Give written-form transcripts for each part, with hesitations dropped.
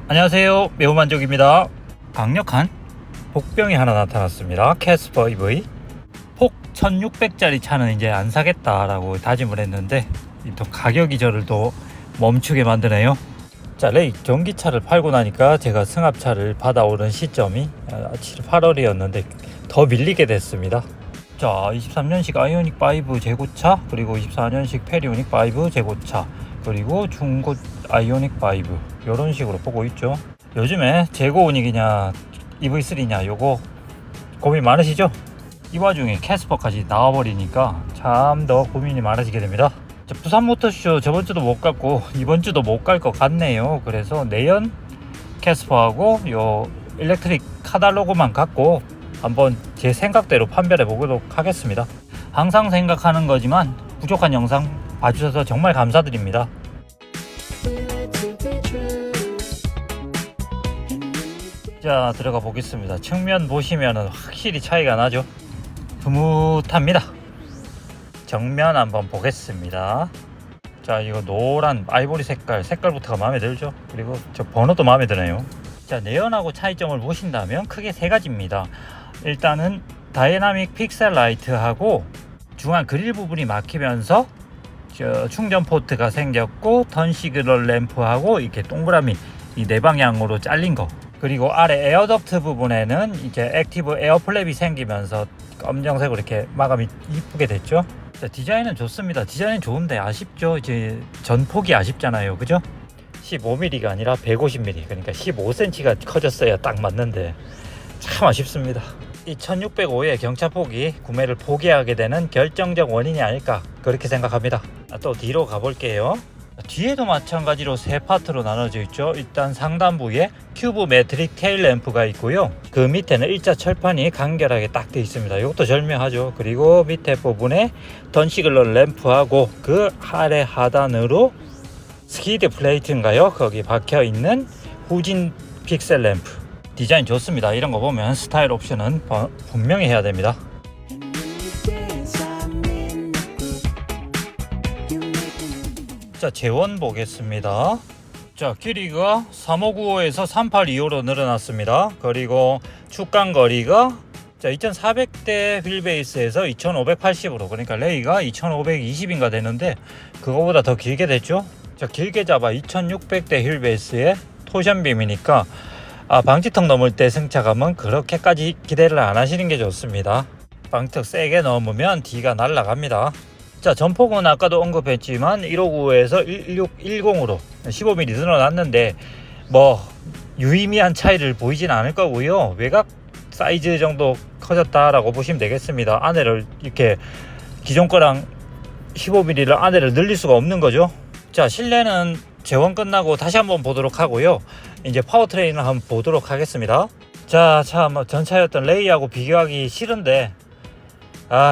안녕하세요, 매우만족입니다. 강력한 복병이 하나 나타났습니다. 캐스퍼 EV 폭 1600짜리 차는 이제 안 사겠다라고 다짐을 했는데 또 가격이 저를 또 멈추게 만드네요. 자, 레이 전기차를 팔고 나니까 제가 승합차를 받아오른 시점이 7, 8월이었는데 더 밀리게 됐습니다. 자, 23년식 아이오닉 5 재고차, 그리고 24년식 페리오닉 5 재고차, 그리고 중고 아이오닉 5 이런 식으로 보고 있죠. 요즘에 재고운익이냐 EV3냐 요거 고민 많으시죠? 이 와중에 캐스퍼까지 나와버리니까 참 더 고민이 많아지게 됩니다. 자, 부산모터쇼 저번주도 못 갔고 이번주도 못 갈 것 같네요. 그래서 내연 캐스퍼하고 요 일렉트릭 카달로그만 갖고 한번 제 생각대로 판별해 보도록 하겠습니다. 항상 생각하는 거지만 부족한 영상 봐주셔서 정말 감사드립니다. 자, 들어가 보겠습니다. 측면 보시면은 확실히 차이가 나죠. 흐뭇합니다. 정면 한번 보겠습니다. 자, 이거 노란 아이보리 색깔부터가 마음에 들죠. 그리고 저 번호도 마음에 드네요. 자, 내연하고 차이점을 보신다면 크게 세 가지입니다. 일단은 다이나믹 픽셀 라이트하고 중앙 그릴 부분이 막히면서 충전 포트가 생겼고, 턴 시그널 램프하고 이렇게 동그라미 이 네 방향으로 잘린 거, 그리고 아래 에어덕트 부분에는 이제 액티브 에어 플랩이 생기면서 검정색으로 이렇게 마감이 이쁘게 됐죠. 자, 디자인은 좋습니다. 디자인은 좋은데 아쉽죠. 이제 전폭이 아쉽잖아요, 그죠? 15mm가 아니라 150mm, 그러니까 15cm가 커졌어야 딱 맞는데 참 아쉽습니다. 이 1605의 경차폭이 구매를 포기하게 되는 결정적 원인이 아닐까, 그렇게 생각합니다. 또 뒤로 가볼게요. 뒤에도 마찬가지로 세 파트로 나눠져 있죠. 일단 상단부에 큐브 매트릭 테일 램프가 있고요. 그 밑에는 일자 철판이 간결하게 딱 되어 있습니다. 이것도 절묘하죠. 그리고 밑에 부분에 턴 시그널 램프하고 그 아래 하단으로 스키드 플레이트인가요? 거기 박혀 있는 후진 픽셀 램프. 디자인 좋습니다. 이런 거 보면 스타일 옵션은 분명히 해야 됩니다. 자, 재원 보겠습니다. 자, 길이가 3595에서 3825로 늘어났습니다. 그리고 축간 거리가 2400대 휠베이스에서 2580으로, 그러니까 레이가 2520인가 되는데 그거보다 더 길게 됐죠. 자, 길게 잡아 2600대 휠베이스에 토션빔이니까 방지턱 넘을 때 승차감은 그렇게까지 기대를 안 하시는 게 좋습니다. 방지턱 세게 넘으면 D가 날아갑니다. 자, 전폭은 아까도 언급했지만 1595에서 1610으로 15mm 늘어났는데 뭐 유의미한 차이를 보이진 않을 거고요. 외곽 사이즈 정도 커졌다라고 보시면 되겠습니다. 안에를 이렇게 기존 거랑 15mm를 안에를 늘릴 수가 없는 거죠. 자, 실내는 재원 끝나고 다시 한번 보도록 하고요. 이제 파워트레인을 한번 보도록 하겠습니다. 자, 참 전차였던 레이하고 비교하기 싫은데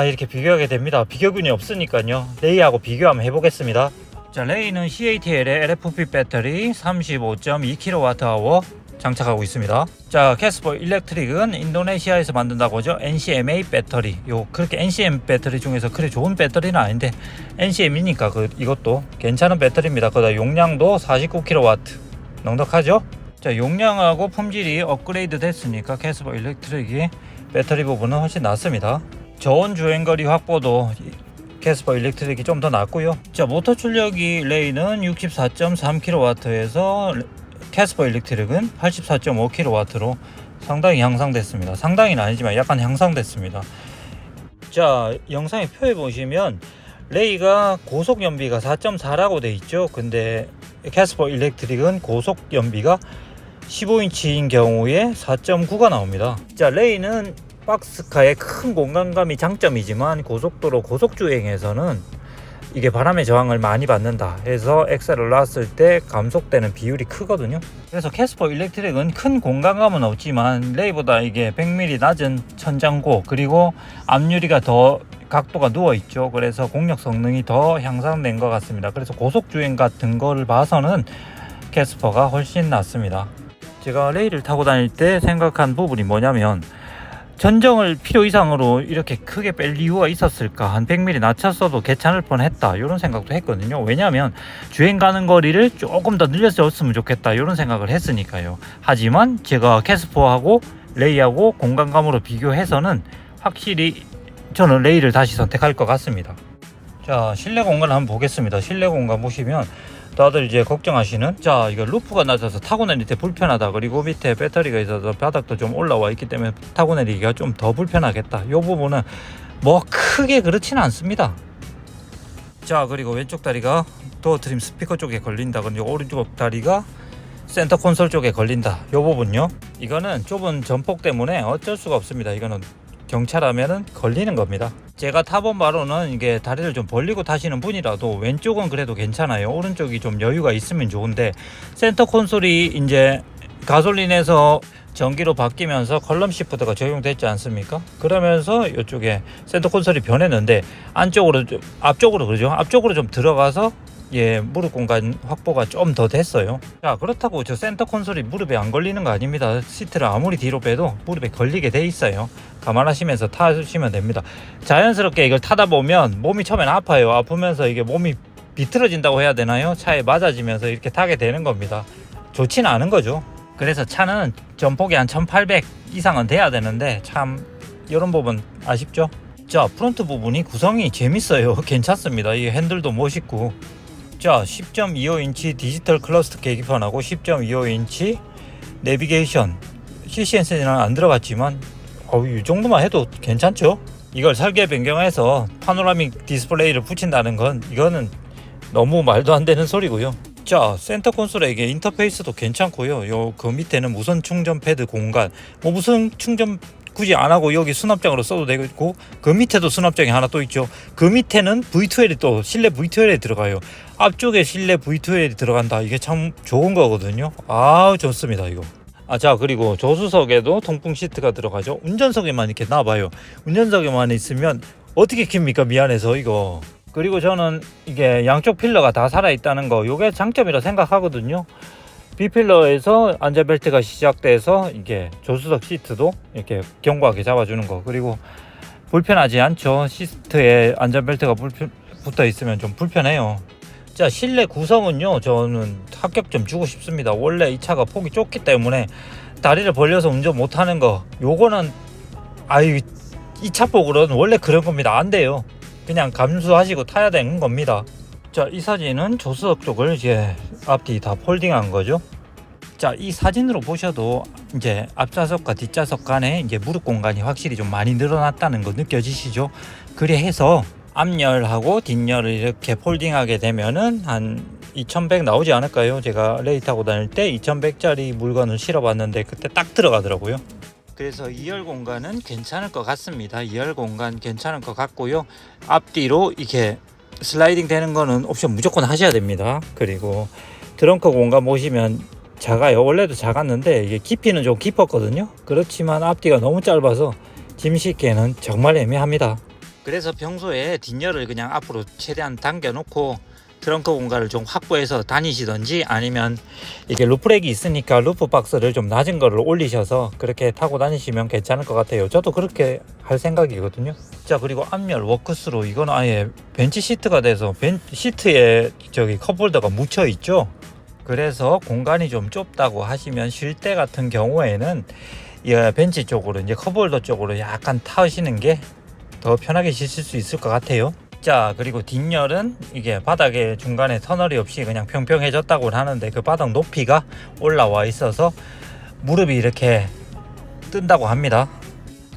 이렇게 비교하게 됩니다. 비교군이 없으니까요. 레이하고 비교 한번 해보겠습니다. 자, 레이는 CATL의 LFP 배터리 35.2kWh 장착하고 있습니다. 자, 캐스퍼 일렉트릭은 인도네시아에서 만든다고 하죠. NCMA 배터리. 그렇게 NCM 배터리 중에서 그래 좋은 배터리는 아닌데 NCM이니까 이것도 괜찮은 배터리입니다. 거기다 용량도 49kW 넉넉하죠. 자, 용량하고 품질이 업그레이드 됐으니까 캐스퍼 일렉트릭이 배터리 부분은 훨씬 낫습니다. 저온 주행거리 확보도 캐스퍼 일렉트릭이 좀 더 낫고요. 자, 모터 출력이 레이는 64.3kW에서 캐스퍼 일렉트릭은 84.5kW로 상당히 향상됐습니다. 상당히는 아니지만 약간 향상됐습니다. 자, 영상의 표에 보시면 레이가 고속 연비가 4.4라고 돼 있죠. 근데 캐스퍼 일렉트릭은 고속 연비가 15인치인 경우에 4.9가 나옵니다. 자, 레이는 박스카의 큰 공간감이 장점이지만 고속도로 고속주행에서는 이게 바람의 저항을 많이 받는다 해서 엑셀을 놨을 때 감속되는 비율이 크거든요. 그래서 캐스퍼 일렉트릭은 큰 공간감은 없지만 레이보다 이게 100mm 낮은 천장고, 그리고 앞유리가 더 각도가 누워있죠. 그래서 공력 성능이 더 향상된 것 같습니다. 그래서 고속주행 같은 거를 봐서는 캐스퍼가 훨씬 낫습니다. 제가 레이를 타고 다닐 때 생각한 부분이 뭐냐면 전정을 필요 이상으로 이렇게 크게 뺄 이유가 있었을까? 한 100mm 낮췄어도 괜찮을 뻔했다 이런 생각도 했거든요. 왜냐하면 주행 가는 거리를 조금 더 늘렸으면 좋겠다 이런 생각을 했으니까요. 하지만 제가 캐스퍼하고 레이하고 공간감으로 비교해서는 확실히 저는 레이를 다시 선택할 것 같습니다. 자, 실내 공간 한번 보겠습니다. 실내 공간 보시면 다들 이제 걱정하시는, 자, 이거 루프가 낮아서 타고 내릴 때 불편하다, 그리고 밑에 배터리가 있어서 바닥도 좀 올라와 있기 때문에 타고 내리기가 좀 더 불편하겠다, 이 부분은 뭐 크게 그렇지는 않습니다. 자, 그리고 왼쪽 다리가 도어 트림 스피커 쪽에 걸린다, 그리고 오른쪽 다리가 센터 콘솔 쪽에 걸린다, 이 부분요, 이거는 좁은 전폭 때문에 어쩔 수가 없습니다. 이거는 경차라면은 걸리는 겁니다. 제가 타본 바로는 이게 다리를 좀 벌리고 타시는 분이라도 왼쪽은 그래도 괜찮아요. 오른쪽이 좀 여유가 있으면 좋은데, 센터 콘솔이 이제 가솔린에서 전기로 바뀌면서 컬럼 시프트가 적용됐지 않습니까? 그러면서 이쪽에 센터 콘솔이 변했는데 앞쪽으로 그러죠. 앞쪽으로 좀 들어가서 무릎 공간 확보가 좀 더 됐어요. 자, 그렇다고 저 센터 콘솔이 무릎에 안 걸리는 거 아닙니다. 시트를 아무리 뒤로 빼도 무릎에 걸리게 돼 있어요. 감안하시면서 타시면 됩니다. 자연스럽게 이걸 타다 보면 몸이 처음엔 아파요. 아프면서 이게 몸이 비틀어진다고 해야 되나요? 차에 맞아지면서 이렇게 타게 되는 겁니다. 좋지는 않은 거죠. 그래서 차는 전폭이 한 1800 이상은 돼야 되는데 참 이런 부분 아쉽죠. 자, 프론트 부분이 구성이 재밌어요. 괜찮습니다. 이 핸들도 멋있고, 자, 10.25인치 디지털 클러스터 계기판하고 10.25인치 내비게이션, CCNC는 안 들어갔지만 이 정도만 해도 괜찮죠. 이걸 설계 변경해서 파노라믹 디스플레이를 붙인다는 건 이거는 너무 말도 안 되는 소리고요. 자, 센터 콘솔에 이게 인터페이스도 괜찮고요. 그 밑에는 무선 충전 패드 공간, 무선 충전 굳이 안 하고 여기 수납장으로 써도 되고, 그 밑에도 수납장이 하나 또 있죠. 그 밑에는 V2L이 또 실내 V2L이 들어가요. 앞쪽에 실내 V2L이 들어간다. 이게 참 좋은 거거든요. 좋습니다 이거. 자, 그리고 조수석에도 통풍 시트가 들어가죠. 운전석에만 이렇게 놔봐요. 운전석에만 있으면 어떻게 킵니까? 미안해서 이거. 그리고 저는 이게 양쪽 필러가 다 살아있다는 거, 이게 장점이라 생각하거든요. B필러에서 안전벨트가 시작돼서 이게 조수석 시트도 이렇게 견고하게 잡아주는 거, 그리고 불편하지 않죠. 시트에 안전벨트가 붙어 있으면 좀 불편해요. 자, 실내 구성은요, 저는 합격점 주고 싶습니다. 원래 이 차가 폭이 좁기 때문에 다리를 벌려서 운전 못하는 거, 요거는 이 차 폭으로는 원래 그런 겁니다. 안 돼요. 그냥 감수하시고 타야 되는 겁니다. 자, 이 사진은 조수석 쪽을 이제 앞뒤 다 폴딩한 거죠. 자, 이 사진으로 보셔도 이제 앞좌석과 뒷좌석 간에 이제 무릎 공간이 확실히 좀 많이 늘어났다는 거 느껴지시죠? 그래서 앞열하고 뒷열을 이렇게 폴딩하게 되면은 한 2100 나오지 않을까요? 제가 레이 타고 다닐 때 2100짜리 물건을 실어봤는데 그때 딱 들어가더라고요. 그래서 2열 공간은 괜찮을 것 같습니다. 2열 공간 괜찮을 것 같고요. 앞뒤로 이렇게 슬라이딩 되는 거는 옵션 무조건 하셔야 됩니다. 그리고 트렁크 공간 보시면 작아요. 원래도 작았는데 이게 깊이는 좀 깊었거든요. 그렇지만 앞뒤가 너무 짧아서 짐 싣기에는 정말 애매합니다. 그래서 평소에 뒷열을 그냥 앞으로 최대한 당겨 놓고 트렁크 공간을 좀 확보해서 다니시던지, 아니면 이게 루프렉이 있으니까 루프 박스를 좀 낮은 거를 올리셔서 그렇게 타고 다니시면 괜찮을 것 같아요. 저도 그렇게 할 생각이거든요. 자, 그리고 앞열 워크스루, 이건 아예 벤치 시트가 돼서 시트에 컵홀더가 묻혀 있죠. 그래서 공간이 좀 좁다고 하시면 쉴 때 같은 경우에는 이 벤치 쪽으로 이제 컵홀더 쪽으로 약간 타시는 게 더 편하게 쉬실 수 있을 것 같아요. 자, 그리고 뒷열은 이게 바닥에 중간에 터널이 없이 그냥 평평해졌다고 하는데 그 바닥 높이가 올라와 있어서 무릎이 이렇게 뜬다고 합니다.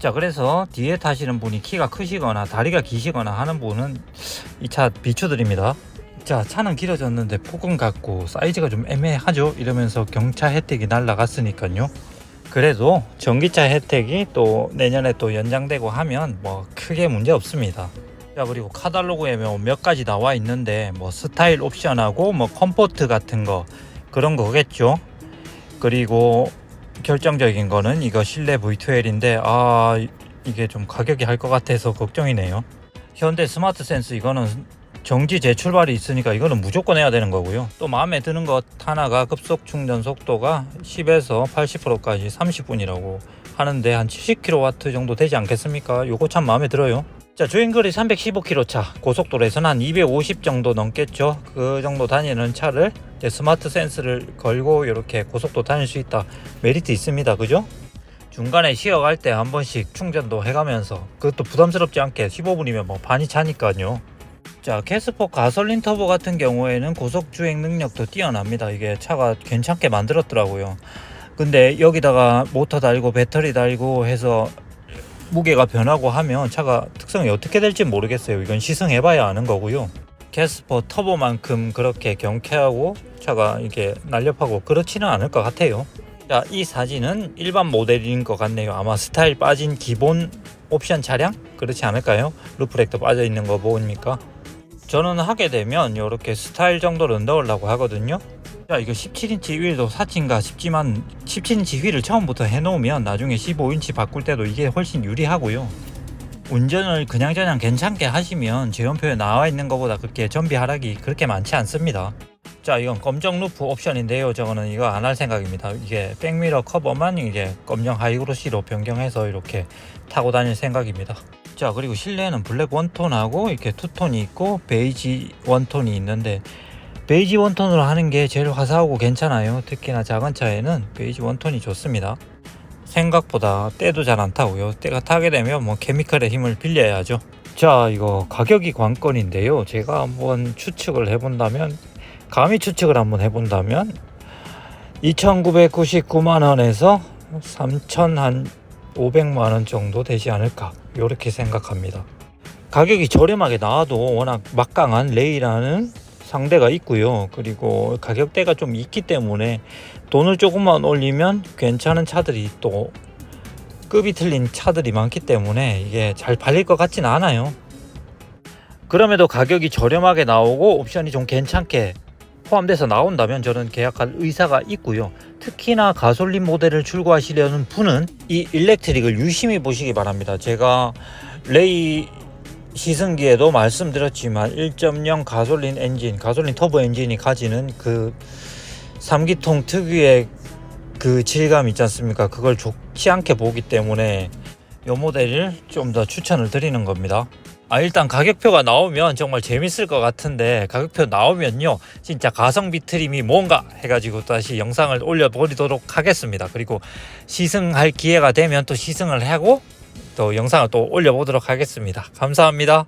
자, 그래서 뒤에 타시는 분이 키가 크시거나 다리가 기시거나 하는 분은 이 차 비추드립니다. 자, 차는 길어졌는데 폭은 같고 사이즈가 좀 애매하죠. 이러면서 경차 혜택이 날라갔으니까요. 그래도 전기차 혜택이 또 내년에 또 연장되고 하면 뭐 크게 문제 없습니다. 자, 그리고 카탈로그에 몇 가지 나와 있는데 뭐 스타일 옵션하고 뭐 컴포트 같은 거, 그런 거겠죠. 그리고 결정적인 거는 이거 실내 V2L인데 이게 좀 가격이 할 것 같아서 걱정이네요. 현대 스마트 센스, 이거는 정지 재출발이 있으니까 이거는 무조건 해야 되는 거고요. 또 마음에 드는 것 하나가 급속 충전 속도가 10에서 80%까지 30분이라고 하는데 한 70kW 정도 되지 않겠습니까? 요거 참 마음에 들어요. 자, 주행거리 315km 차, 고속도로에서는 한 250 정도 넘겠죠. 그 정도 다니는 차를 이제 스마트 센스를 걸고 이렇게 고속도로 다닐 수 있다. 메리트 있습니다. 그죠? 중간에 쉬어갈 때 한 번씩 충전도 해가면서, 그것도 부담스럽지 않게 15분이면 뭐 반이 차니까요. 자, 캐스포 가솔린 터보 같은 경우에는 고속 주행 능력도 뛰어납니다. 이게 차가 괜찮게 만들었더라고요. 근데 여기다가 모터 달고 배터리 달고 해서 무게가 변하고 하면 차가 특성이 어떻게 될지 모르겠어요. 이건 시승해봐야 아는 거고요. 캐스퍼 터보만큼 그렇게 경쾌하고 차가 이게 날렵하고 그렇지는 않을 것 같아요. 자, 이 사진은 일반 모델인 것 같네요. 아마 스타일 빠진 기본 옵션 차량? 그렇지 않을까요? 루프렉도 빠져 있는 거 보니까. 저는 하게 되면 이렇게 스타일 정도를 넣으려고 하거든요. 자, 이거 17인치 휠도 사치인가 싶지만 17인치 휠을 처음부터 해놓으면 나중에 15인치 바꿀 때도 이게 훨씬 유리하고요. 운전을 그냥저냥 괜찮게 하시면 제원표에 나와 있는 것보다 그렇게 전비 하락이 그렇게 많지 않습니다. 자, 이건 검정 루프 옵션인데요. 저거는 이거 안 할 생각입니다. 이게 백미러 커버만 이제 검정 하이그로시로 변경해서 이렇게 타고 다닐 생각입니다. 자, 그리고 실내에는 블랙 원톤하고 이렇게 투톤이 있고 베이지 원톤이 있는데, 베이지 원톤으로 하는 게 제일 화사하고 괜찮아요. 특히나 작은 차에는 베이지 원톤이 좋습니다. 생각보다 때도 잘 안 타고요. 때가 타게 되면 뭐 케미컬의 힘을 빌려야죠. 자, 이거 가격이 관건인데요. 제가 한번 추측을 해본다면, 감히 추측을 한번 해본다면 2,999만원에서 3,500만원 정도 되지 않을까, 이렇게 생각합니다. 가격이 저렴하게 나와도 워낙 막강한 레이라는 상대가 있고요. 그리고 가격대가 좀 있기 때문에 돈을 조금만 올리면 괜찮은 차들이, 또 급이 틀린 차들이 많기 때문에 이게 잘 팔릴 것 같지는 않아요. 그럼에도 가격이 저렴하게 나오고 옵션이 좀 괜찮게 포함돼서 나온다면 저는 계약할 의사가 있고요. 특히나 가솔린 모델을 출고하시려는 분은 이 일렉트릭을 유심히 보시기 바랍니다. 제가 레이 시승기에도 말씀드렸지만 1.0 가솔린 엔진, 가솔린 터보 엔진이 가지는 그 3기통 특유의 그 질감 있지 않습니까? 그걸 좋지 않게 보기 때문에 이 모델을 좀 더 추천을 드리는 겁니다. 일단 가격표가 나오면 정말 재밌을 것 같은데, 가격표 나오면요 진짜 가성비 트림이 뭔가 해가지고 다시 영상을 올려버리도록 하겠습니다. 그리고 시승할 기회가 되면 또 시승을 하고 또 영상을 또 올려보도록 하겠습니다. 감사합니다.